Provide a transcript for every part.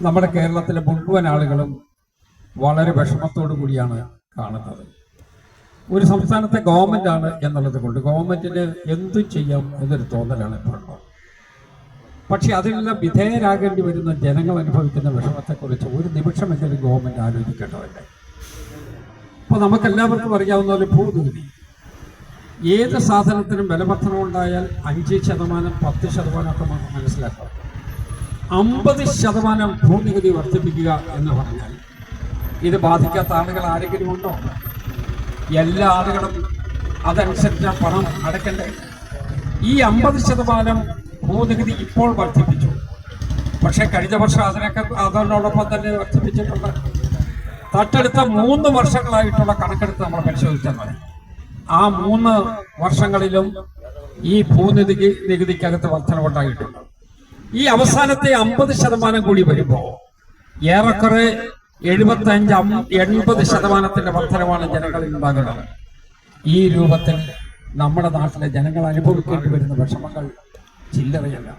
നമ്മുടെ കേരളത്തിലെ മുഴുവൻ ആളുകളും വളരെ വിഷമത്തോടു കൂടിയാണ് കാണുന്നത്. ഒരു സംസ്ഥാനത്തെ ഗവൺമെന്റ് ആണ് എന്നുള്ളത് കൊണ്ട് ഗവൺമെന്റിന് എന്തു ചെയ്യാം എന്നൊരു തോന്നലാണ് ഇപ്പോൾ. പക്ഷെ അതിനെല്ലാം വിധേയരാകേണ്ടി വരുന്ന ജനങ്ങൾ അനുഭവിക്കുന്ന വിഷമത്തെക്കുറിച്ച് ഒരു നിമിഷമെങ്കിലും ഗവൺമെന്റ് ആലോചിക്കേണ്ടതല്ലേ? അപ്പോൾ നമുക്കെല്ലാവർക്കും അറിയാവുന്ന ഒരു ഭൂനികുതി, ഏത് സാധനത്തിനും വിലവർദ്ധനം ഉണ്ടായാൽ 5%, 10% ഒക്കെ നമുക്ക് മനസ്സിലാക്കാം. 50% ഭൂനികുതി വർദ്ധിപ്പിക്കുക എന്ന് പറഞ്ഞാൽ ഇത് ബാധിക്കാത്ത ആളുകൾ ആരെങ്കിലും ഉണ്ടോ? എല്ലാ ആളുകളും അതനുസരിച്ച് പണം അടയ്ക്കണ്ടേ? ഈ 50% ഭൂനികുതി ഇപ്പോൾ വർദ്ധിപ്പിച്ചു. പക്ഷെ കഴിഞ്ഞ വർഷം അതിനോടൊപ്പം തന്നെ വർദ്ധിപ്പിച്ചിട്ടുണ്ട്. തൊട്ടടുത്ത 3 വർഷങ്ങളായിട്ടുള്ള കണക്കെടുത്ത് നമ്മൾ പരിശോധിച്ചാൽ മതി. ആ 3 വർഷങ്ങളിലും ഈ ഭൂനികുതിക്കകത്ത് വർധനവുണ്ടായിട്ടുണ്ട്. ഈ അവസാനത്തെ 50% കൂടി വരുമ്പോൾ ഏറെക്കുറെ 75-80% വർധനമാണ് ജനങ്ങളിൽ ഉണ്ടാകുന്നത്. ഈ രൂപത്തിൽ നമ്മുടെ നാട്ടിലെ ജനങ്ങൾ അനുഭവിക്കേണ്ടി വരുന്ന വിഷമങ്ങൾ ചില്ലറയല്ല.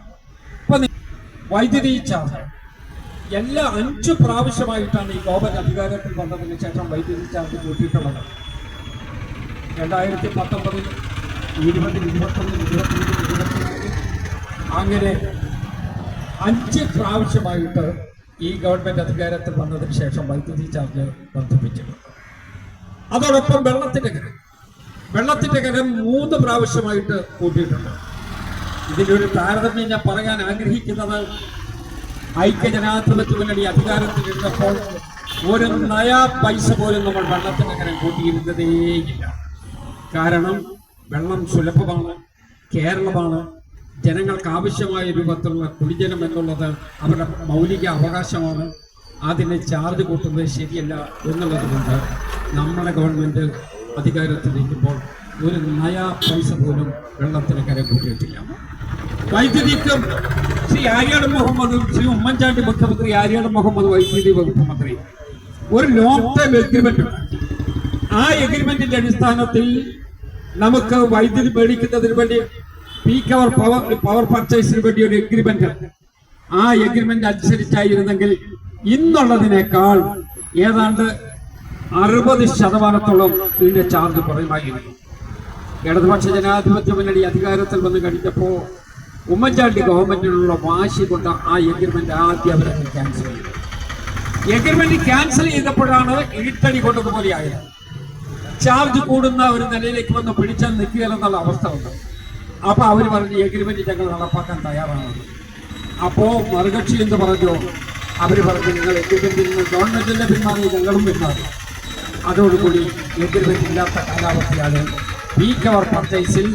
ഇപ്പൊ വൈദ്യുതി ചാർജ് എല്ലാ 5 പ്രാവശ്യമായിട്ടാണ് ഈ ഗവൺമെന്റ് അധികാരത്തിൽ വന്നതിന് ശേഷം വൈദ്യുതി ചാർജ് കൂട്ടിയിട്ടുള്ളത്. 2019, 20, 21, 22, 24 അങ്ങനെ 5 പ്രാവശ്യമായിട്ട് ഈ ഗവൺമെന്റ് അധികാരത്തിൽ വന്നതിന് ശേഷം വൈദ്യുതി ചാർജ് വർദ്ധിപ്പിച്ചിട്ടുണ്ട്. അതോടൊപ്പം വെള്ളത്തിന്റെ കരം 3 പ്രാവശ്യമായിട്ട് കൂട്ടിയിട്ടുണ്ട്. ഇതിലൊരു താരതമ്യം ഞാൻ പറയാൻ ആഗ്രഹിക്കുന്നത്, ഐക്യജനാധിപത്യ മുന്നണി അധികാരത്തിലിരുന്നപ്പോൾ ഒരു നയാ പൈസ പോലും നമ്മൾ വെള്ളത്തിന്റെ കരം കൂട്ടിയിരുന്നതേയില്ല. കാരണം വെള്ളം സുലഭമാണ്, കേരളമാണ്, ജനങ്ങൾക്ക് ആവശ്യമായ രൂപത്തിലുള്ള കുടിജലം എന്നുള്ളത് അവരുടെ മൗലിക അവകാശമാണ്. അതിന് ചാർജ് കൂട്ടുന്നത് ശരിയല്ല എന്നുള്ളത് കൊണ്ട് നമ്മുടെ ഗവൺമെന്റ് അധികാരത്തിലിരിക്കുമ്പോൾ ഒരു നയാ പൈസ പോലും വെള്ളത്തിന് കരം കൂട്ടിയിട്ടില്ല. വൈദ്യുതിക്കും ശ്രീ ആര്യാട് മുഹമ്മദും ശ്രീ ഉമ്മൻചാണ്ടി മുഖ്യമന്ത്രി ആര്യാട് മുഹമ്മദ് വൈദ്യുതി വകുപ്പ് മന്ത്രി ഒരു ലോങ് ടൈം എഗ്രിമെന്റ് ഉണ്ട്. ആ എഗ്രിമെന്റിന്റെ അടിസ്ഥാനത്തിൽ നമുക്ക് വൈദ്യുതി മേടിക്കുന്നതിന് വേണ്ടി പീക്ക് അവർ പവർ പർച്ചേസിന് വേണ്ടി ഒരു എഗ്രിമെന്റ്, ആ എഗ്രിമെന്റ് അനുസരിച്ചായിരുന്നെങ്കിൽ ഇന്നുള്ളതിനേക്കാൾ ഏതാണ്ട് 60% ഇതിന്റെ ചാർജ് കുറയുമായിരുന്നു. ഇടതുപക്ഷ ജനാധിപത്യ മുന്നണി അധികാരത്തിൽ വന്ന് കഴിഞ്ഞപ്പോൾ ഉമ്മൻചാണ്ടി ഗവൺമെന്റിനുള്ള വാശി കൊണ്ട് ആ എഗ്രിമെന്റ് ആദ്യം അവരൊക്കെ ക്യാൻസൽ ചെയ്തു. എഗ്രിമെന്റ് ക്യാൻസൽ ചെയ്തപ്പോഴാണ് ഇട്ടടി കൊണ്ടതുപോലെയായത്. ചാർജ് കൂടുന്ന ഒരു നിലയിലേക്ക് വന്ന് പിടിച്ചാൽ നിൽക്കുകയെന്നുള്ള അവസ്ഥ ഉണ്ട്. അപ്പൊ അവർ പറഞ്ഞു എഗ്രിമെന്റ് ഞങ്ങൾ നടപ്പാക്കാൻ തയ്യാറാണ്. അപ്പോ മറുകക്ഷി എന്ന് പറഞ്ഞു, അവർ പറഞ്ഞു നിങ്ങൾ എഗ്രിമെന്റിൽ നിന്ന് ഗവൺമെന്റിന്റെ പിന്മാറി ഞങ്ങളും പിന്മാറി. അതോടുകൂടി എഗ്രിമെന്റ് ഇല്ലാത്ത കാലാവസ്ഥയാണ്. പീക്ക് അവർ പർച്ചേസിൽ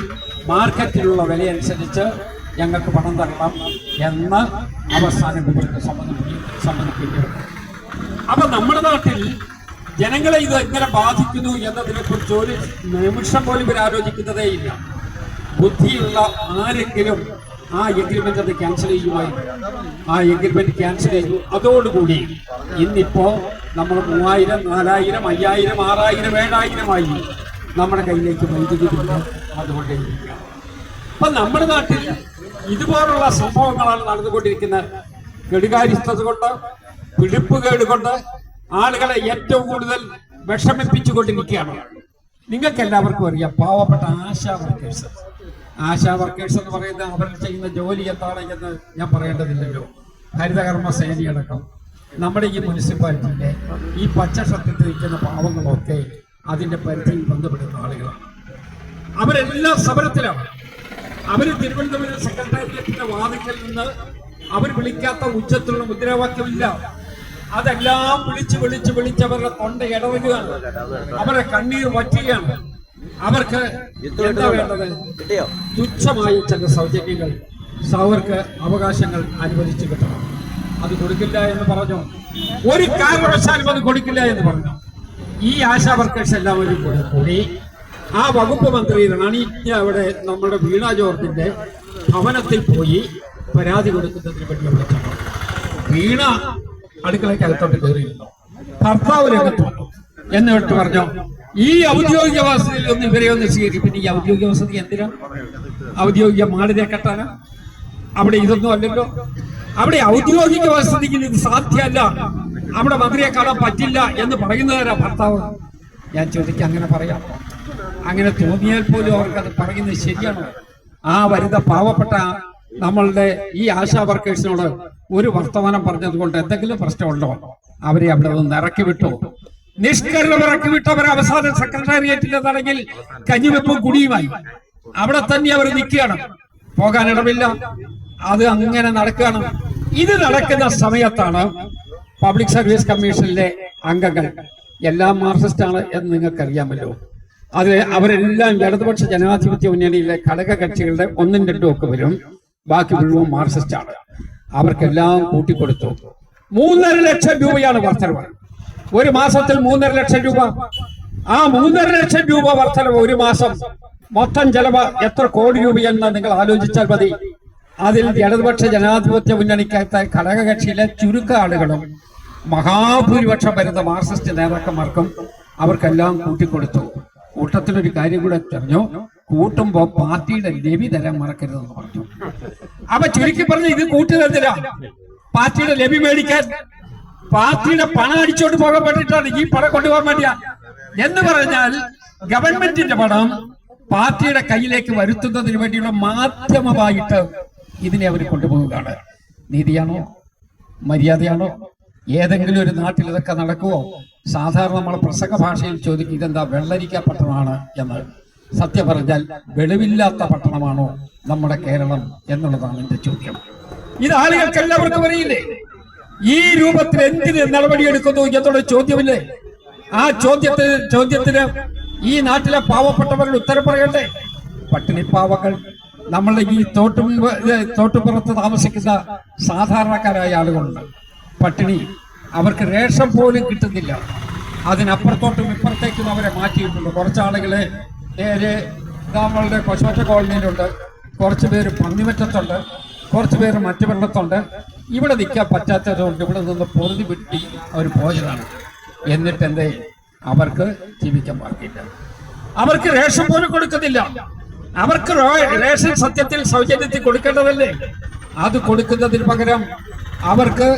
മാർക്കറ്റിലുള്ള വിലയനുസരിച്ച് ഞങ്ങൾക്ക് പണം തരണം എന്ന് അവസാനം ഇവർക്ക് സമ്മതിപ്പിക്കുന്നു. അപ്പൊ നമ്മുടെ നാട്ടിൽ ജനങ്ങളെ ഇത് എങ്ങനെ ബാധിക്കുന്നു എന്നതിനെ കുറിച്ച് ഒരു നിമിഷം പോലും ഇവർ ആലോചിക്കുന്നതേ ഇല്ല. ബുദ്ധിയുള്ള ആരെങ്കിലും ആ എഗ്രിമെന്റ് അത് ക്യാൻസൽ ചെയ്യുമായിരുന്നു. ആ എഗ്രിമെന്റ് ക്യാൻസൽ ചെയ്തു. അതോടുകൂടി ഇന്നിപ്പോ നമ്മൾ 3000, 4000, 5000, 6000, 7000 ആയി നമ്മുടെ കയ്യിലേക്ക് വൈദ്യുതി ബില്ല് അതുകൊണ്ടേയിരിക്കുക. അപ്പൊ നമ്മുടെ നാട്ടിൽ ഇതുപോലുള്ള സംഭവങ്ങളാണ് നടന്നുകൊണ്ടിരിക്കുന്നത്. കെടുകാര്യസ്ഥത കൊണ്ട്, പിടിപ്പുകേട് കൊണ്ട് ആളുകളെ ഏറ്റവും കൂടുതൽ വിഷമിപ്പിച്ചുകൊണ്ടിരിക്കുകയാണ്. നിങ്ങൾക്ക് എല്ലാവർക്കും അറിയാം, പാവപ്പെട്ട ആശാ വർക്കേഴ്സ് എന്ന് പറയുന്ന അവർ ചെയ്യുന്ന ജോലി എന്താണ് എന്ന് ഞാൻ പറയേണ്ടതില്ലല്ലോ. ഹരിതകർമ്മ സേനയടക്കം നമ്മുടെ ഈ മുനിസിപ്പാലിറ്റിയിലെ ഈ പച്ച ഷർട്ടിട്ട് നിൽക്കുന്ന പാവങ്ങളൊക്കെ അതിന്റെ പരിധിയിൽ ബന്ധപ്പെടുന്ന ആളുകളാണ്. അവരെല്ലാം സമരത്തിലാണ്. അവർ തിരുവനന്തപുരം സെക്രട്ടേറിയറ്റിന്റെ വാതിക്കൽ നിന്ന് അവർ വിളിക്കാത്ത ഉച്ചത്തിലുള്ള മുദ്രാവാക്യമില്ല. അതെല്ലാം വിളിച്ച് അവരുടെ തൊണ്ട ഇടറുകയാണ്, അവരുടെ കണ്ണീർ വറ്റുകയാണ്. അവർക്ക് എന്താ വേണ്ടത്? തുച്ഛമായ ചില സൗജന്യങ്ങൾ, അവർക്ക് അവകാശങ്ങൾ അനുവദിച്ചു കിട്ടണം. അത് കൊടുക്കില്ല എന്ന് പറഞ്ഞു. ഒരു കാരണവശാലും അത് കൊടുക്കില്ല എന്ന് പറഞ്ഞു. ഈ ആശാ വർക്കേഴ്സ് എല്ലാവരും കൂടി ആ വകുപ്പ് മന്ത്രി റാണി അവിടെ നമ്മുടെ വീണ ജോർജിന്റെ ഭവനത്തിൽ പോയി പരാതി കൊടുക്കുന്നതിന് വേണ്ടി വിളിച്ചു. വീണ അടുക്കളയ്ക്ക് അകത്തോട്ട് കയറിയിരുന്നു. ഭർത്താവ് രംഗത്ത് വന്നു. എന്നിട്ട് പറഞ്ഞു, ഈ ഔദ്യോഗിക വസതിയിൽ ഒന്ന് ഇവരെ ഒന്ന് സ്വീകരിക്കും. പിന്നെ ഈ ഔദ്യോഗിക വസതി എന്തിനാ? ഔദ്യോഗിക മാളിനെ കെട്ടാനാ? അവിടെ ഇതൊന്നും അല്ലല്ലോ. അവിടെ ഔദ്യോഗിക വസതിക്ക് ഇത് സാധ്യമല്ല, അവിടെ മന്ത്രിയെ കാണാൻ പറ്റില്ല എന്ന് പറയുന്നവരാ ഭർത്താവ്. ഞാൻ ചോദിക്കാം, അങ്ങനെ പറയാം? അങ്ങനെ തോന്നിയാൽ പോലും അവർക്കത് പറയുന്നത് ശരിയാണോ? ആ വരുന്ന പാവപ്പെട്ട നമ്മളുടെ ഈ ആശാ വർക്കേഴ്സിനോട് ഒരു വർത്തമാനം പറഞ്ഞത് കൊണ്ട് എന്തെങ്കിലും പ്രശ്നമുണ്ടോ? അവരെ അവിടെ നിന്ന് ഇറക്കി വിട്ടു. നിഷ്കരണം ഇറക്കി വിട്ടവർ അവസാനം സെക്രട്ടേറിയറ്റിലെന്നാണെങ്കിൽ കഞ്ഞിവെപ്പും കുടിയുമായി അവിടെ തന്നെ അവർ നിൽക്കുകയാണ്. പോകാനിടമില്ല. അത് അങ്ങനെ നടക്കുകയാണ്. ഇത് നടക്കുന്ന സമയത്താണ് പബ്ലിക് സർവീസ് കമ്മീഷനിലെ അംഗങ്ങൾ എല്ലാം മാർക്സിസ്റ്റാണ് എന്ന് നിങ്ങൾക്കറിയാമല്ലോ. അത് അവരെല്ലാം ഇടതുപക്ഷ ജനാധിപത്യ മുന്നണിയിലെ ഘടക കക്ഷികളുടെ 1ഉം 2ഉം ഒക്കെ വരും. ബാക്കി മുഴുവൻ മാർക്സിസ്റ്റാണ്. അവർക്കെല്ലാം കൂട്ടിക്കൊടുത്തു. 3.5 ലക്ഷം രൂപയാണ് വർധനവ്. ഒരു മാസത്തിൽ 3.5 ലക്ഷം രൂപ. ആ 3.5 ലക്ഷം രൂപ വർധനവ് ഒരു മാസം മൊത്തം ചെലവ് എത്ര കോടി രൂപയെന്ന് നിങ്ങൾ ആലോചിച്ചാൽ മതി. അതിൽ ഇടതുപക്ഷ ജനാധിപത്യ മുന്നണിക്കകത്തെ ഘടകകക്ഷിയിലെ ചുരുക്ക ആളുകളും മഹാഭൂരിപക്ഷം വരുന്ന മാർക്സിസ്റ്റ് നേതാക്കന്മാർക്കും അവർക്കെല്ലാം കൂട്ടിക്കൊടുത്തു. കൂട്ടത്തിലൊരു കാര്യം കൂടെ പറഞ്ഞു, കൂട്ടുമ്പോ പാർട്ടിയുടെ ലവി തരാൻ മറക്കരുതെന്ന് പറഞ്ഞു. അപ്പൊ ചുരുക്കി പറഞ്ഞ് ഇത് കൂട്ടുതരത്തില്ല. പാർട്ടിയുടെ ലവി മേടിക്കാൻ പാർട്ടിയുടെ പണം അടിച്ചോണ്ട് പോകാൻ വേണ്ടിയിട്ടാണ് ഈ പണം കൊണ്ടുപോകാൻ വേണ്ടിയാ. എന്ന് പറഞ്ഞാൽ ഗവൺമെന്റിന്റെ പണം പാർട്ടിയുടെ കയ്യിലേക്ക് വരുത്തുന്നതിന് വേണ്ടിയുള്ള മാധ്യമമായിട്ട് ഇതിനെ അവർ കൊണ്ടുപോകുകയാണ്. നീതിയാണോ? മര്യാദയാണോ? ഏതെങ്കിലും ഒരു നാട്ടിൽ ഇതൊക്കെ നടക്കുമോ? സാധാരണ നമ്മൾ പ്രസംഗ ഭാഷയിൽ ചോദിക്കും, ഇതെന്താ വെള്ളരിക്ക പട്ടണമാണ് എന്ന്. സത്യം പറഞ്ഞാൽ വെളിവില്ലാത്ത പട്ടണമാണോ നമ്മുടെ കേരളം എന്നുള്ളതാണ് എന്റെ ചോദ്യം. ഇത് ആളുകൾക്ക് എല്ലാവർക്കും അറിയില്ലേ? ഈ രൂപത്തിൽ എന്തിന് നടപടിയെടുക്കുന്നു എന്നുള്ള ചോദ്യമില്ലേ? ആ ചോദ്യത്തിന് ഈ നാട്ടിലെ പാവപ്പെട്ടവர்கள் ഉത്തരം പറയണ്ടേ? പട്ടിണിപ്പാവങ്ങൾ, നമ്മളുടെ ഈ തോട്ടുപുറത്ത് താമസിക്കുന്ന സാധാരണക്കാരായ ആളുകളുണ്ട്. പട്ടിണി, അവർക്ക് റേഷൻ പോലും കിട്ടുന്നില്ല. അതിനപ്പുറത്തോട്ടും ഇപ്പുറത്തേക്കും അവരെ മാറ്റിയിട്ടുണ്ട്. കുറച്ചാളുകള് നേരെ നമ്മളുടെ കൊച്ചോറ്റ കോളനിയിലുണ്ട്, കുറച്ച് പേര് പന്നിമറ്റത്തുണ്ട്, കുറച്ച് പേര് മറ്റു വെള്ളത്തുണ്ട്. ഇവിടെ നിൽക്കാൻ പറ്റാത്തതുകൊണ്ട് ഇവിടെ നിന്ന് പൊറുതി വിട്ടി അവർ പോയതാണ്. എന്നിട്ട് എന്തേ? അവർക്ക് ജീവിക്കാൻ പാടില്ല. അവർക്ക് റേഷൻ പോലും കൊടുക്കുന്നില്ല. അവർക്ക് റേഷൻ സത്യത്തിൽ സൗജന്യത്തിൽ കൊടുക്കേണ്ടതല്ലേ? അത് കൊടുക്കുന്നതിന് പകരം അവർക്ക്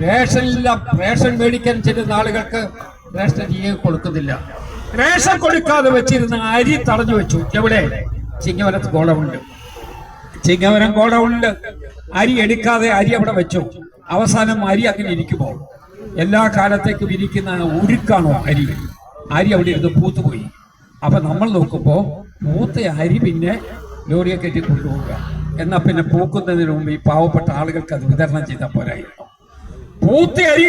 റേഷനില്ല. റേഷൻ മേടിക്കാൻ ചെല്ലുന്ന ആളുകൾക്ക് റേഷൻ കൊടുക്കുന്നില്ല. റേഷൻ കൊടുക്കാതെ വെച്ചിരുന്ന അരി തടഞ്ഞു വെച്ചു. എവിടെ? ചിങ്ങവനത്ത് ഗോഡൗണ്ട്. ചിങ്ങവനം ഗോഡൗണില് അരി എടുക്കാതെ അരി അവിടെ വെച്ചു. അവസാനം അരി അങ്ങനെ ഇരിക്കുമ്പോൾ എല്ലാ കാലത്തേക്കും ഇരിക്കുന്ന ഉരുക്കാണോ അരി? അരി അവിടെ ഇരുന്ന് പൂത്തുപോയി. അപ്പൊ നമ്മൾ നോക്കുമ്പോ പൂത്ത അരി പിന്നെ ലോറിയെ കയറ്റി കൊണ്ടുപോവുക. എന്നാ പിന്നെ പൂക്കുന്നതിന് മുമ്പ് ഈ പാവപ്പെട്ട ആളുകൾക്ക് അത് വിതരണം ചെയ്താൽ പോരായിരുന്നു. പൂത്ത അരി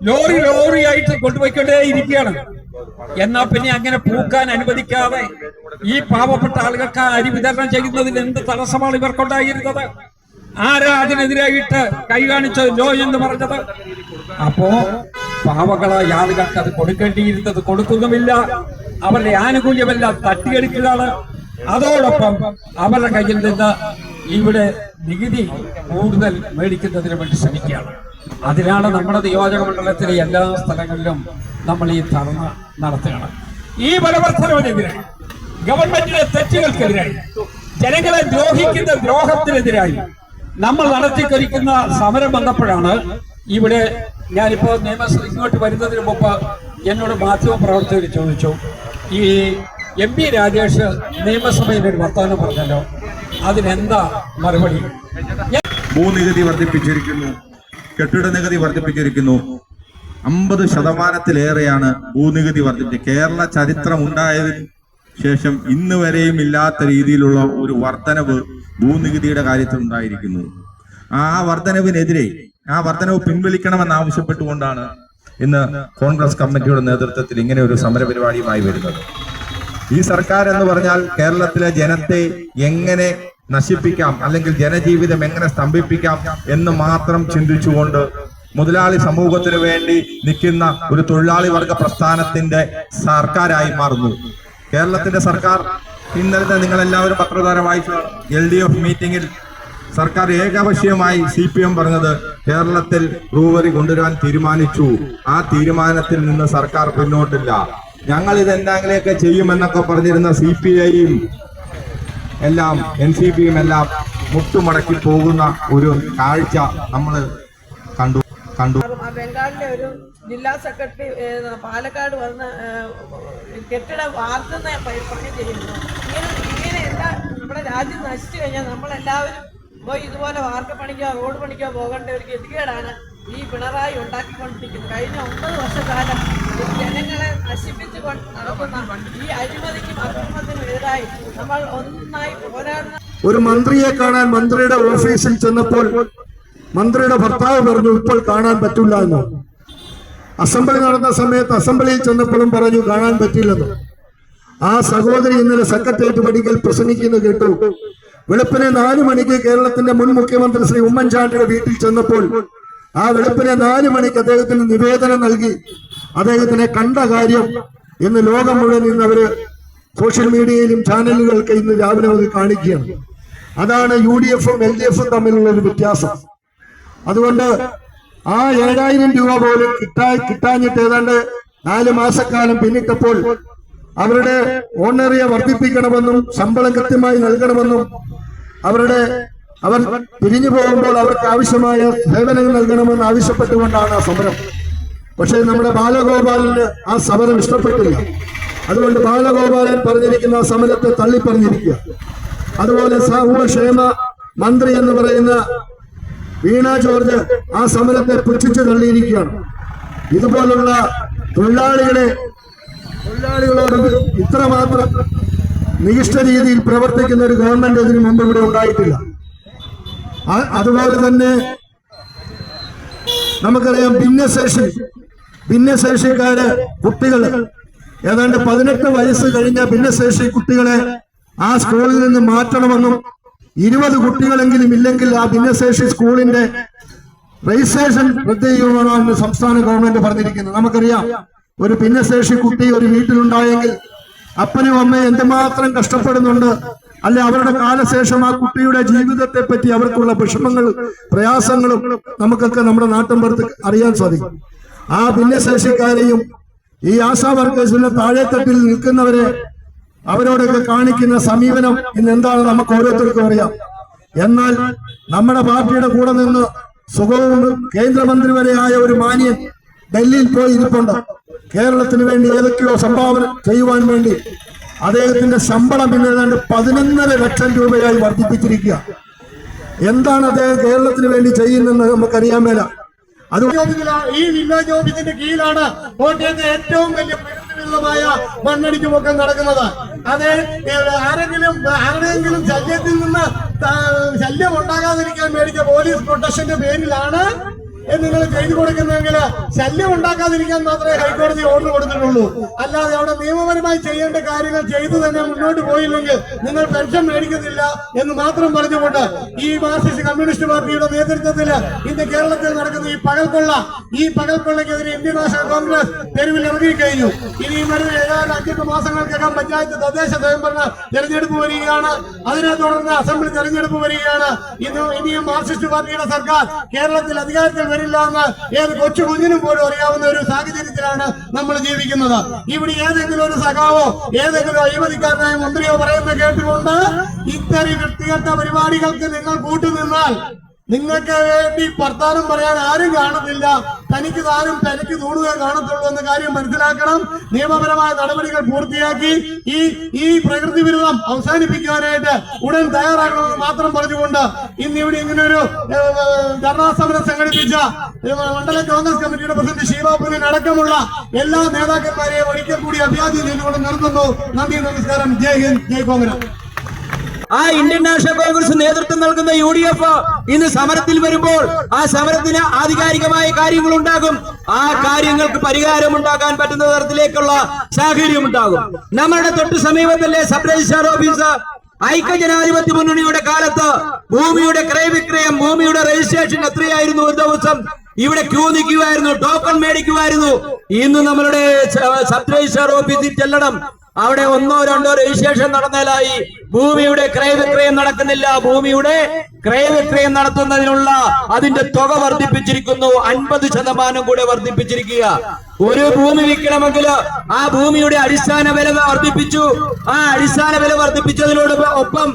ലോറിയായിട്ട് കൊണ്ടുപോയിക്കൊണ്ടേ ഇരിക്കുകയാണ്. എന്നാ പിന്നെ അങ്ങനെ പൂക്കാൻ അനുവദിക്കാതെ ഈ പാവപ്പെട്ട ആളുകൾക്ക് ആ അരി വിതരണം ചെയ്യുന്നതിൽ എന്ത് തടസ്സമാണ് ഇവർക്കുണ്ടായിരുന്നത്? ആരാ അതിനെതിരായിട്ട് കൈ കാണിച്ചത് നോ എന്ന് പറഞ്ഞത്? അപ്പോ പാവങ്ങളായ ആളുകൾക്ക് അത് കൊടുക്കേണ്ടിയിരുന്നത് കൊടുക്കുന്നുമില്ല. അവരുടെ ആനുകൂല്യമെല്ലാം തട്ടിയെടുക്കുകയാണ്. അതോടൊപ്പം അവരുടെ കയ്യിൽ നിന്ന് ഇവിടെ നികുതി കൂടുതൽ മേടിക്കുന്നതിന് വേണ്ടി ശ്രമിക്കുകയാണ്. അതിനാണ് നമ്മുടെ നിയോജക മണ്ഡലത്തിലെ എല്ലാ സ്ഥലങ്ങളിലും നമ്മൾ ഈ ധർണ നടത്തുകയാണ്. ഈ ബലവർദ്ധനവിനെതിരായി, ഗവൺമെന്റിന്റെ തെറ്റുകൾക്കെതിരായി, ജനങ്ങളെ ദ്രോഹിക്കുന്ന ദ്രോഹത്തിനെതിരായി നമ്മൾ നടത്തിക്കൊരിക്കുന്ന സമരം വന്നപ്പോഴാണ് ഇവിടെ ഞാനിപ്പോ നിയമസഭ ഇങ്ങോട്ട് വരുന്നതിന് മുമ്പ് എന്നോട് മാധ്യമ പ്രവർത്തകർ ചോദിച്ചു, ഈ MP രാജേഷ് നിയമസഭയിൽ ഒരു വർത്തമാനം പറഞ്ഞല്ലോ, അതിനെന്താ മറുപടി? ഭൂനികുതി വർദ്ധിപ്പിച്ചിരിക്കുന്നു, കെട്ടിട നികുതി വർദ്ധിപ്പിച്ചിരിക്കുന്നു. 50% ഭൂനികുതി വർദ്ധിപ്പിച്ചത്. കേരള ചരിത്രം ഉണ്ടായതിന് ശേഷം ഇന്ന് വരെയും ഇല്ലാത്ത രീതിയിലുള്ള ഒരു വർധനവ് ഭൂനികുതിയുടെ കാര്യത്തിൽ ഉണ്ടായിരിക്കുന്നു. ആ വർധനവിനെതിരെ, ആ വർധനവ് പിൻവലിക്കണമെന്ന് ആവശ്യപ്പെട്ടുകൊണ്ടാണ് ഇന്ന് കോൺഗ്രസ് കമ്മിറ്റിയുടെ നേതൃത്വത്തിൽ ഇങ്ങനെ ഒരു സമരപരിപാടിയുമായി വരുന്നത്. ഈ സർക്കാർ എന്ന് പറഞ്ഞാൽ കേരളത്തിലെ ജനത്തെ എങ്ങനെ നശിപ്പിക്കാം, അല്ലെങ്കിൽ ജനജീവിതം എങ്ങനെ സ്തംഭിപ്പിക്കാം എന്ന് മാത്രം ചിന്തിച്ചുകൊണ്ട് മുതലാളി സമൂഹത്തിന് വേണ്ടി നിൽക്കുന്ന ഒരു തൊഴിലാളി വർഗ പ്രസ്ഥാനത്തിന്റെ സർക്കാരായി മാറുന്നു കേരളത്തിന്റെ സർക്കാർ. ഇന്നലത്തെ നിങ്ങളെല്ലാവരും പത്രധാര വായിച്ചു. LDF മീറ്റിംഗിൽ സർക്കാർ ഏകപക്ഷീയമായി CPM പറഞ്ഞത് കേരളത്തിൽ ബ്രൂവറി കൊണ്ടുവരാൻ തീരുമാനിച്ചു. ആ തീരുമാനത്തിൽ നിന്ന് സർക്കാർ പിന്നോട്ടില്ല. ഞങ്ങൾ ഇതെന്തെങ്കിലുമൊക്കെ ചെയ്യുമെന്നൊക്കെ പറഞ്ഞിരുന്ന CPIയും എല്ലാം NCPയും എല്ലാം മുട്ടുമടക്കി പോകുന്ന ഒരു കാഴ്ച നമ്മൾ കണ്ടു. ബംഗാളിലെ ഒരു ജില്ലാ സെക്രട്ടറി പാലക്കാട് വന്ന് കെട്ടിടം വാർത്തുന്ന പറഞ്ഞു ചെയ്യുന്നു. ഇങ്ങനെ എല്ലാ നമ്മുടെ രാജ്യം നശിച്ചു കഴിഞ്ഞാൽ നമ്മളെല്ലാവരും പോയി ഇതുപോലെ വാർക്കപ്പണിക്കോ റോഡ് പണിക്കോ പോകേണ്ട ഒരു ഗതികേടാണ് ഈ പിണറായി ഉണ്ടാക്കിക്കൊണ്ടിരിക്കുന്നത്. കഴിഞ്ഞ 9 വർഷക്കാലം ജനങ്ങളെ നശിപ്പിച്ചു നടക്കുന്ന ഈ അഴിമതിക്കും അക്രമത്തിനും എതിരായി നമ്മൾ ഒന്നായി പോരാടുന്ന ഒരു മന്ത്രിയെ കാണാൻ മന്ത്രിയുടെ ഓഫീസിൽ ചെന്നപ്പോൾ മന്ത്രിയുടെ ഭർത്താവ് പറഞ്ഞു ഇപ്പോൾ കാണാൻ പറ്റില്ല എന്ന്. അസംബ്ലി നടന്ന സമയത്ത് അസംബ്ലിയിൽ ചെന്നപ്പോഴും പറഞ്ഞു കാണാൻ പറ്റില്ലെന്ന്. ആ സഹോദരി ഇന്നലെ സെക്രട്ടേറിയറ്റ് പടിക്കൽ പ്രസംഗിക്കുന്നത് കേട്ടു. വെളുപ്പിനെ 4 മണിക്ക് കേരളത്തിന്റെ മുൻ മുഖ്യമന്ത്രി ശ്രീ ഉമ്മൻചാണ്ടിയുടെ വീട്ടിൽ ചെന്നപ്പോൾ ആ വെളുപ്പിനെ 4 മണിക്ക് അദ്ദേഹത്തിന് നിവേദനം നൽകി അദ്ദേഹത്തിനെ കണ്ട കാര്യം ഇന്ന് ലോകം മുഴുവൻ ഇന്ന് അവര് സോഷ്യൽ മീഡിയയിലും ചാനലുകൾക്ക് ഇന്ന് രാവിലെ അത് കാണിക്കുകയാണ്. അതാണ് UDF-ഉം LDF-ഉം തമ്മിലുള്ള ഒരു വ്യത്യാസം. അതുകൊണ്ട് ആ 7000 രൂപ പോലും കിട്ടാഞ്ഞിട്ട് ഏതാണ്ട് 4 മാസക്കാലം പിന്നിട്ടപ്പോൾ അവരുടെ ഓണറിയെ വർദ്ധിപ്പിക്കണമെന്നും ശമ്പളം കൃത്യമായി നൽകണമെന്നും അവർ പിരിഞ്ഞു പോകുമ്പോൾ അവർക്ക് ആവശ്യമായ സേവനങ്ങൾ നൽകണമെന്ന് ആവശ്യപ്പെട്ടുകൊണ്ടാണ് ആ സമരം. പക്ഷേ നമ്മുടെ ബാലഗോപാലന് ആ സമരം ഇഷ്ടപ്പെട്ടില്ല. അതുകൊണ്ട് ബാലഗോപാലൻ പറഞ്ഞിരിക്കുന്ന ആ സമരത്തെ തള്ളിപ്പറഞ്ഞിരിക്കുക. അതുപോലെ സാമൂഹ്യക്ഷേമ മന്ത്രി എന്ന് പറയുന്ന വീണ ജോർജ് ആ സമരത്തെ പുച്ഛിച്ചു തള്ളിയിരിക്കുകയാണ്. ഇതുപോലുള്ള തൊഴിലാളികളോട് ഇത്രമാത്രം നികിഷ്ട രീതിയിൽ പ്രവർത്തിക്കുന്ന ഒരു ഗവൺമെന്റ് ഇതിനു മുമ്പ് ഇവിടെ ഉണ്ടായിട്ടില്ല. അതുപോലെ തന്നെ നമുക്കറിയാം ഭിന്നശേഷിക്കാര് കുട്ടികൾ ഏതാണ്ട് 18 വയസ്സ് കഴിഞ്ഞ ഭിന്നശേഷി കുട്ടികളെ ആ സ്കൂളിൽ നിന്ന് മാറ്റണമെന്നും 20 കുട്ടികളെങ്കിലും ഇല്ലെങ്കിൽ ആ ഭിന്നശേഷി സ്കൂളിന്റെ രജിസ്ട്രേഷൻ റദ്ദ് ചെയ്യുമെന്നാണ് സംസ്ഥാന ഗവൺമെന്റ് പറഞ്ഞിരിക്കുന്നത്. നമുക്കറിയാം ഒരു ഭിന്നശേഷി കുട്ടി ഒരു വീട്ടിലുണ്ടായെങ്കിൽ അപ്പനും അമ്മയും എന്തുമാത്രം കഷ്ടപ്പെടുന്നുണ്ട്. അല്ലെ അവരുടെ കാലശേഷം ആ കുട്ടിയുടെ ജീവിതത്തെ പറ്റി അവർക്കുള്ള വിഷമങ്ങളും പ്രയാസങ്ങളും നമുക്കൊക്കെ നമ്മുടെ നാട്ടിൻപുറത്ത് അറിയാൻ സാധിക്കും. ആ ഭിന്നശേഷിക്കാരെയും ഈ ആശാ വർക്കേഴ്സിന്റെ താഴെത്തട്ടിൽ നിൽക്കുന്നവരെ അവരോടൊക്കെ കാണിക്കുന്ന സമീപനം ഇന്ന് എന്താണ് നമുക്ക് ഓരോരുത്തർക്കും അറിയാം. എന്നാൽ നമ്മുടെ പാർട്ടിയുടെ കൂടെ നിന്ന് സുഖവും കേന്ദ്രമന്ത്രി വരെയായ ഒരു മാന്യൻ ഡൽഹിയിൽ പോയി ഇരിപ്പുണ്ട്. കേരളത്തിന് വേണ്ടി ഏതൊക്കെയോ സംഭാവന ചെയ്യുവാൻ വേണ്ടി അദ്ദേഹത്തിന്റെ ശമ്പളം പിന്നെ ഏതാണ്ട് 11.5 ലക്ഷം രൂപയായി വർദ്ധിപ്പിച്ചിരിക്കുക. എന്താണ് അദ്ദേഹം കേരളത്തിന് വേണ്ടി ചെയ്യുന്നതെന്ന് നമുക്കറിയാൻ മേല. അത് ഈ വില്ലേജ് ഓഫീസിന്റെ കീഴിലാണ് കോട്ടയത്തെ ഏറ്റവും വലിയ പ്രകൃതിവിരുദ്ധമായ മണ്ണടിക്കുമൊക്കെ നടക്കുന്നത്. അത് ആരുടെയെങ്കിലും ശല്യത്തിൽ നിന്ന് ശല്യം ഉണ്ടാകാതിരിക്കാൻ മേടിച്ച പോലീസ് പ്രൊട്ടക്ഷന്റെ പേരിലാണ് നിങ്ങൾ ചെയ്തു കൊടുക്കുന്നതെങ്കിൽ ശല്യം ഉണ്ടാക്കാതിരിക്കാൻ മാത്രമേ ഹൈക്കോടതി ഓർഡർ കൊടുത്തിട്ടുള്ളൂ. അല്ലാതെ അവിടെ നിയമപരമായി ചെയ്യേണ്ട കാര്യങ്ങൾ ചെയ്തു തന്നെ മുന്നോട്ട് പോയില്ലെങ്കിൽ നിങ്ങൾ പെൻഷൻ മേടിക്കുന്നില്ല എന്ന് മാത്രം പറഞ്ഞുകൊണ്ട് ഈ മാർക്സിസ്റ്റ് കമ്മ്യൂണിസ്റ്റ് പാർട്ടിയുടെ നേതൃത്വത്തിൽ ഇന്ന് കേരളത്തിൽ നടക്കുന്ന ഈ പകൽക്കൊള്ളയ്ക്കെതിരെ ഇന്ത്യൻ നാഷണൽ കോൺഗ്രസ് തെരുവിൽ ഇറങ്ങിക്കഴിഞ്ഞു. ഇനിയും വരുന്ന ഏതാണ്ട് 5 മാസങ്ങൾക്കകം പഞ്ചായത്ത് തദ്ദേശ സ്വയംഭരണ തെരഞ്ഞെടുപ്പ് വരികയാണ്. അതിനെ തുടർന്ന് അസംബ്ലി തെരഞ്ഞെടുപ്പ് വരികയാണ്. ഇനിയും മാർക്സിസ്റ്റ് പാർട്ടിയുടെ സർക്കാർ കേരളത്തിൽ അധികാരത്തിൽ വരില്ല എന്ന് ഏത് കൊച്ചു കുഞ്ഞിനും പോലും അറിയാവുന്ന ഒരു സാഹചര്യത്തിലാണ് നമ്മൾ ജീവിക്കുന്നത്. ഇവിടെ ഏതെങ്കിലും ഒരു സഖാവോ ഏതെങ്കിലും അഴിമതിക്കാരനായ മന്ത്രിയോ പറയുന്നത് കേട്ടുകൊണ്ട് ഇത്തരം വ്യക്തിഗത പരിപാടികൾക്ക് നിങ്ങൾ കൂട്ടുനിന്നാൽ നിങ്ങൾക്ക് വേണ്ടി വർത്താനം പറയാൻ ആരും കാണത്തില്ല. തനിക്ക് താനും തനിക്ക് തൂണുകയെ കാണത്തുള്ളൂ എന്ന കാര്യം മനസ്സിലാക്കണം. നിയമപരമായ നടപടികൾ പൂർത്തിയാക്കി ഈ പ്രകൃതി വിരുദ്ധം അവസാനിപ്പിക്കാനായിട്ട് ഉടൻ തയ്യാറാക്കണമെന്ന് മാത്രം പറഞ്ഞുകൊണ്ട് ഇന്നിവിടെ ഇങ്ങനൊരു ധർണാ സമരം സംഘടിപ്പിച്ച മണ്ഡലം കോൺഗ്രസ് കമ്മിറ്റിയുടെ പ്രസിഡന്റ് ഷീബാപുരൻ അടക്കമുള്ള എല്ലാ നേതാക്കന്മാരെയും ഒരിക്കൽ കൂടി അഭിവാദ്യം ചെയ്തുകൊണ്ട് നിർത്തുന്നു. നന്ദി, നമസ്കാരം. ജയ് ഹിന്ദ്, ജയ് കോൺഗ്രസ്. ആ ഇന്ത്യൻ നാഷണൽ കോൺഗ്രസ് നേതൃത്വം നൽകുന്ന UDF ഇന്ന് സമരത്തിൽ വരുമ്പോൾ ആ സമരത്തിന് ആധികാരികമായ കാര്യങ്ങൾ ഉണ്ടാകും. ആ കാര്യങ്ങൾക്ക് പരിഹാരമുണ്ടാക്കാൻ പറ്റുന്ന തരത്തിലേക്കുള്ള സാഹചര്യം ഉണ്ടാകും. നമ്മുടെ തൊട്ട് സമീപത്തിലെ സബ് രജിസ്ട്രാർ ഓഫീസ് ഐക്യജനാധിപത്യ മുന്നണിയുടെ കാലത്ത് ഭൂമിയുടെ ക്രയവിക്രയം, ഭൂമിയുടെ രജിസ്ട്രേഷൻ എത്രയായിരുന്നു? ഒരു ദിവസം ഇവിടെ ക്യൂ നിൽക്കുമായിരുന്നു, ടോക്കൺ മേടിക്കുമായിരുന്നു. ഇന്ന് നമ്മളുടെ സബ് രജിസ്ട്രാർ ഓഫീസിൽ ചെല്ലണം. അവിടെ 1-2 രജിസ്ട്രേഷൻ നടന്നാലായി. ഭൂമിയുടെ ക്രയവിക്രയം നടക്കുന്നില്ല. ഭൂമിയുടെ ക്രയവിക്രയം നടത്തുന്നതിനുള്ള അതിന്റെ തുക വർദ്ധിപ്പിച്ചിരിക്കുന്നു. 50% കൂടെ വർദ്ധിപ്പിച്ചിരിക്കുക. ഒരു ഭൂമി വിൽക്കണമെങ്കിൽ ആ ഭൂമിയുടെ അടിസ്ഥാന വില വർദ്ധിപ്പിച്ചു. ആ അടിസ്ഥാന വില വർദ്ധിപ്പിച്ചതിനോടൊപ്പം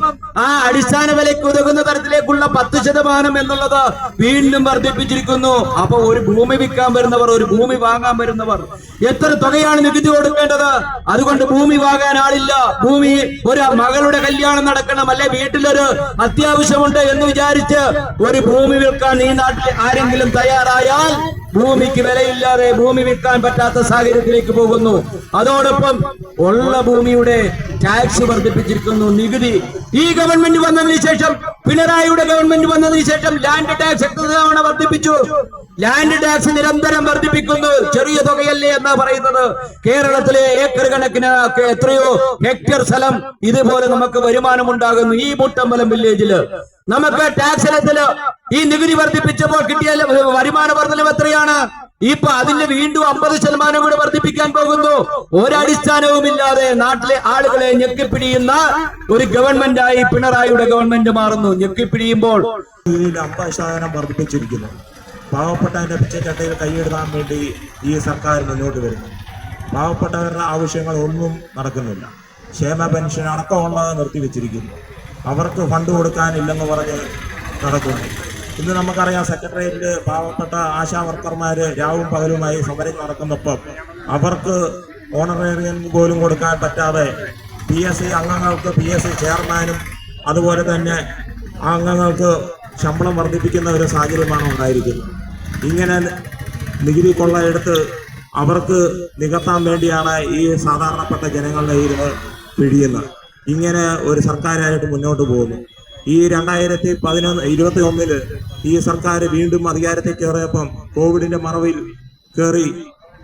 ആ അടിസ്ഥാന വിലയ്ക്ക് ഉതകുന്ന തരത്തിലേക്കുള്ള 10% എന്നുള്ളത് വീണ്ടും വർദ്ധിപ്പിച്ചിരിക്കുന്നു. അപ്പൊ ഒരു ഭൂമി വിൽക്കാൻ വരുന്നവർ, ഒരു ഭൂമി വാങ്ങാൻ വരുന്നവർ എത്ര തുകയാണ് നികുതി കൊടുക്കേണ്ടത്? അതുകൊണ്ട് ഭൂമി വാങ്ങാൻ ആളില്ല. ഭൂമി ഒരു മകളുടെ കല്യാണം നടക്കണം, അല്ലെ വീട്ടിലൊരു അത്യാവശ്യമുണ്ട് എന്ന് വിചാരിച്ച് ഒരു ഭൂമി വിൽക്കാൻ ഈ നാട്ടിൽ ആരെങ്കിലും തയ്യാറായാൽ ഭൂമിക്ക് വിലയില്ലാതെ ഭൂമി വിൽക്കാൻ പറ്റാത്ത സാഹചര്യത്തിലേക്ക് പോകുന്നു. അതോടൊപ്പം ഉള്ള ഭൂമിയുടെ ടാക്സ് വർദ്ധിപ്പിച്ചിരിക്കുന്നു, നികുതി. ഈ ഗവൺമെന്റ് വന്നതിന് ശേഷം, പിണറായിയുടെ ഗവൺമെന്റ് വന്നതിന് ശേഷം ലാൻഡ് ടാക്സ് എത്ര തവണ വർദ്ധിപ്പിച്ചു? ലാൻഡ് ടാക്സ് നിരന്തരം വർദ്ധിപ്പിക്കുന്നു. ചെറിയ തുകയല്ലേ എന്നാ പറയുന്നത്. കേരളത്തിലെ ഏക്കർ കണക്കിന് എത്രയോ ഹെക്ടർ സ്ഥലം ഇതുപോലെ നമുക്ക് വരുമാനമുണ്ടാകുന്നു. ഈ മുട്ടമ്പലം വില്ലേജില് നമുക്ക് ടാക്സ് ഇനത്തില് ഈ നികുതി വർദ്ധിപ്പിച്ചപ്പോൾ കിട്ടിയ വരുമാന വർധനം എത്രയാണ്? ഇപ്പൊ അതിന്റെ വീണ്ടും 50% കൂടെ വർദ്ധിപ്പിക്കാൻ പോകുന്നു. ഒരടിസ്ഥാനവുമില്ലാതെ നാട്ടിലെ ആളുകളെ ഞെക്കിപ്പിടിയുന്ന ഒരു ഗവൺമെന്റായി പിണറായിയുടെ ഗവൺമെന്റ് മാറുന്നു. ഞെക്കിപ്പിടിയുമ്പോൾ 50% വർദ്ധിപ്പിച്ചിരിക്കുന്നു. പാവപ്പെട്ടവന്റെ പിച്ചച്ചട്ടയിൽ കൈയിടാൻ വേണ്ടി ഈ സർക്കാർ മുന്നോട്ട് വരുന്നു. പാവപ്പെട്ടവരുടെ ആവശ്യങ്ങൾ ഒന്നും നടക്കുന്നില്ല. ക്ഷേമ പെൻഷൻ അടക്കമുള്ളത് നിർത്തിവെച്ചിരിക്കുന്നു. അവർക്ക് ഫണ്ട് കൊടുക്കാനില്ലെന്ന് പറഞ്ഞ് നടക്കുന്നു. ഇന്ന് നമുക്കറിയാം, സെക്രട്ടേറിയറ്റിൽ പാവപ്പെട്ട ആശാ വർക്കർമാർ രാവും പകലുമായി സമരം നടക്കുന്നപ്പം അവർക്ക് ഓണറേറിയം പോലും കൊടുക്കാൻ പറ്റാതെ PSC അംഗങ്ങൾക്ക് PSC ചെയർമാനും അതുപോലെ തന്നെ അംഗങ്ങൾക്ക് ശമ്പളം വർദ്ധിപ്പിക്കുന്ന ഒരു സാഹചര്യമാണ് ഉണ്ടായിരിക്കുന്നത്. ഇങ്ങനെ നികുതി കൊള്ളയെടുത്ത് അവർക്ക് നികത്താൻ വേണ്ടിയാണ് ഈ സാധാരണപ്പെട്ട ജനങ്ങളുടെ ഇരുന്ന് പിഴിയുന്നത്. ഇങ്ങനെ ഒരു സർക്കാരായിട്ട് മുന്നോട്ട് പോകുന്നു. ഈ 2021 ഈ സർക്കാർ വീണ്ടും അധികാരത്തിൽ കയറിയപ്പം കോവിഡിന്റെ മറവിൽ കയറി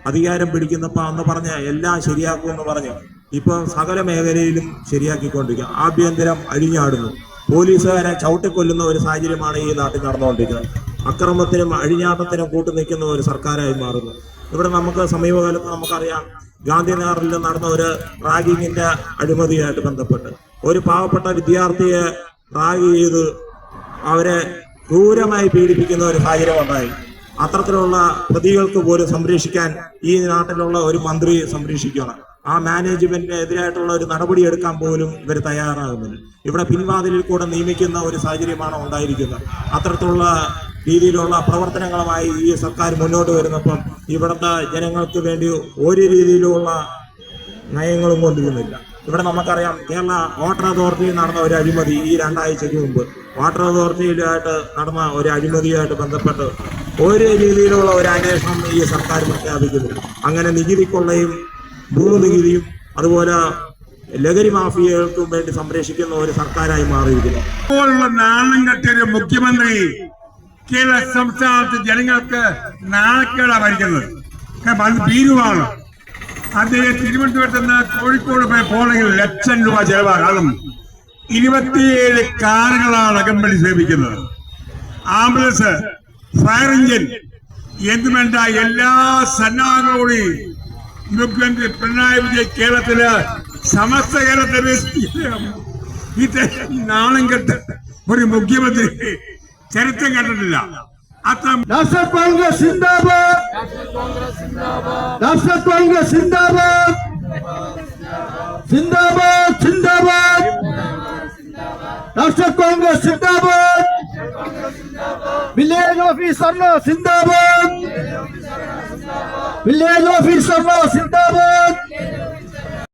അധികാരം പിടിക്കുന്നപ്പോൾ അന്ന് പറഞ്ഞ എല്ലാം ശരിയാക്കുമെന്ന് പറഞ്ഞു ഇപ്പം സകല മേഖലയിലും ശരിയാക്കിക്കൊണ്ടിരിക്കുക. ആഭ്യന്തരം അഴിഞ്ഞാടുന്നു. പോലീസുകാരെ ചവിട്ടിക്കൊല്ലുന്ന ഒരു സാഹചര്യമാണ് ഈ നാട്ടിൽ നടന്നുകൊണ്ടിരിക്കുന്നത്. അക്രമത്തിനും അഴിഞ്ഞാട്ടത്തിനും കൂട്ടുനിൽക്കുന്ന ഒരു സർക്കാരായി മാറുന്നു. ഇവിടെ നമുക്ക് സമീപകാലത്ത് നമുക്കറിയാം, ഗാന്ധിനഗറിൽ നടന്ന ഒരു റാഗിങ്ങിന്റെ അഴിമതിയായിട്ട് ബന്ധപ്പെട്ട് ഒരു പാവപ്പെട്ട വിദ്യാർത്ഥിയെ റാഗ് ചെയ്ത് അവരെ ക്രൂരമായി പീഡിപ്പിക്കുന്ന ഒരു സാഹചര്യം ഉണ്ടായി. അത്തരത്തിലുള്ള പ്രതികൾക്ക് പോലും സംരക്ഷിക്കാൻ ഈ നാട്ടിലുള്ള ഒരു മന്ത്രി സംരക്ഷിക്കണം. ആ മാനേജ്മെന്റിന് എതിരായിട്ടുള്ള ഒരു നടപടി എടുക്കാൻ പോലും ഇവർ തയ്യാറാകുന്നില്ല. ഇവിടെ പിൻവാതിലിൽ കൂടെ നിയമിക്കുന്ന ഒരു സാഹചര്യമാണ് ഉണ്ടായിരിക്കുന്നത്. അത്തരത്തിലുള്ള രീതിയിലുള്ള പ്രവർത്തനങ്ങളുമായി ഈ സർക്കാർ മുന്നോട്ട് വരുന്നപ്പം ഇവിടുത്തെ ജനങ്ങൾക്ക് വേണ്ടി ഒരു രീതിയിലുള്ള നയങ്ങളും കൊണ്ടുവരുന്നില്ല. ഇവിടെ നമുക്കറിയാം, കേരള വാട്ടർ അതോറിറ്റിയിൽ നടന്ന ഒരു അഴിമതി ഈ 2 ആഴ്ചയ്ക്ക് മുമ്പ് വാട്ടർ അതോറിറ്റിയിലായിട്ട് നടന്ന ഒരു അഴിമതിയായിട്ട് ബന്ധപ്പെട്ട് ഒരു രീതിയിലുള്ള ഒരു അന്വേഷണം ഈ സർക്കാർ പ്രഖ്യാപിക്കുന്നില്ല. അങ്ങനെ നികുതി കൊള്ളയും ഭൂനികുതിയും അതുപോലെ ലഹരി മാഫിയകൾക്കും വേണ്ടി സംരക്ഷിക്കുന്ന ഒരു സർക്കാരായി മാറിയിരിക്കുന്നു. ഇപ്പോഴുള്ള നാണം കെട്ടിയൊരു മുഖ്യമന്ത്രി കേരള സംസ്ഥാനത്ത് ജനങ്ങൾക്ക് നാണക്കേടാ ഭരിക്കുന്നത്. ഭീരുവാണ്. അദ്ദേഹം തിരുവനന്തപുരത്ത് നിന്ന് കോഴിക്കോട് പോകണമെങ്കിൽ ലക്ഷം രൂപ ചെലവാകും. 27 കാറുകളാണ് അകമ്പടി സേവിക്കുന്നത്. ആംബുലൻസ്, ഫയർ എഞ്ചിൻ എന്ന് വേണ്ട എല്ലാ സന്നാഹങ്ങളോടെ മുഖ്യമന്ത്രി പിണറായി വിജയൻ കേരളത്തില് സമസ്ത കേരളത്തിലെ നാണം കെട്ട് ഒരു മുഖ്യമന്ത്രി ചരിത്രം കണ്ടിട്ടില്ല. നാഷണൽ കോൺഗ്രസ് സിന്ദാബാദ്, നാഷണൽ കോൺഗ്രസ് സിന്ദാബാദ്, സിന്ദാബാദ് സിന്ദാബാദ്, നാഷണൽ കോൺഗ്രസ് സിന്ദാബാദ്, വില്ലേജ് ഓഫീസർനോ സിന്ദാബാദ്, വില്ലേജ് ഓഫീസർനോ സിന്ദാബാദ്,